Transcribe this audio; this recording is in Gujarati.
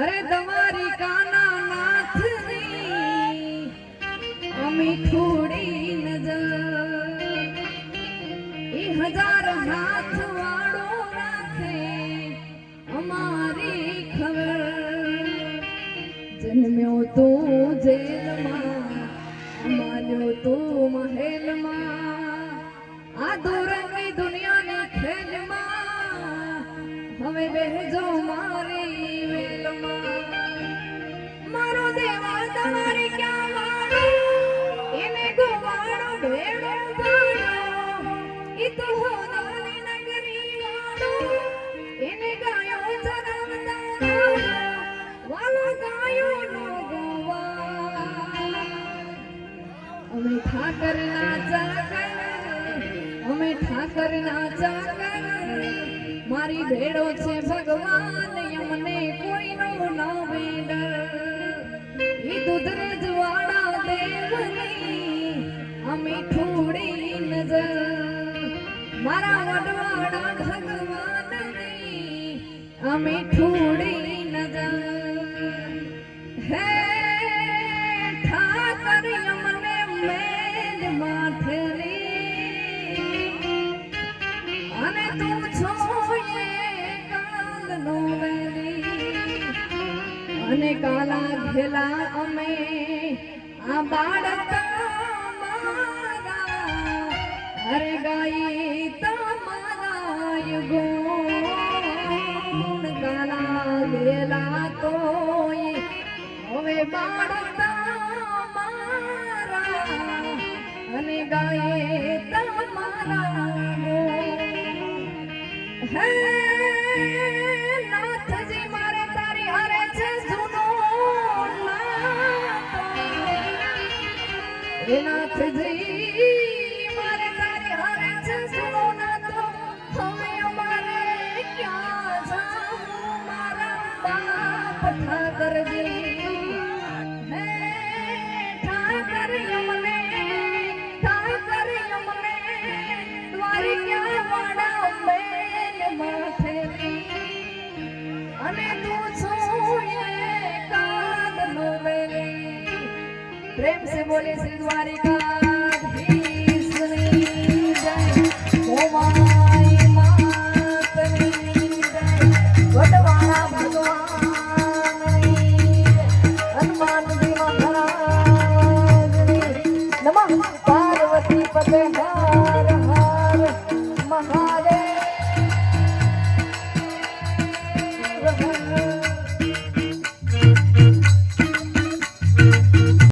અરે તમારી કાના નાથની અમી થોડી નજર એ હજાર હાથ વાળો રાખે અમારી ખબર જન્મ્યો તો જેલમાં અમાર્યો તો મહેલમાં આ દોરંગી દુનિયાની ખેલમાં હવે બેહજો મારી વેલમાં મારો દેવા તમારી ક્યાં વાળો એને ગોવાળો ભેડો વાળો ઈ તો હોનાની નગરી વાળો એને ગાયો ચરાવતા વાલો ગાયો નો ગોવા અમે ઠાકરના ચાકર અમે ઠાકરના ચાકર મારી ભેડો છે ભગવાન યમને કોઈનો ના વેડર ઈ દૂધરેજ વાળા દેવની અમે થોડી નજર મારા વડવાડા ભગવાનની અમે થોડી નજર હે ઠાકર યમને મેલ માથરી અને તું છો અને કાલા ઘેલા અમે આ બાળકા મારા અરે ગાઈ તમારા ગુણ કાલા ઘેલા તોય હવે બાળકા મારા અને ગાય તમારા ગુણ હે નાથજી મારે તારી હારે છે સુનો હે નાથજી મારે તારી હારે છે સુનો નાતો હવે અમારે ક્યાં જાવું મારા બાપ ઠાકરજી હે ઠાકર યમને દ્વારિકા વાડા મેલ માથેલી અને તું છો એકાદ નો વેલી પ્રેમ से बोले श्री द्वारिका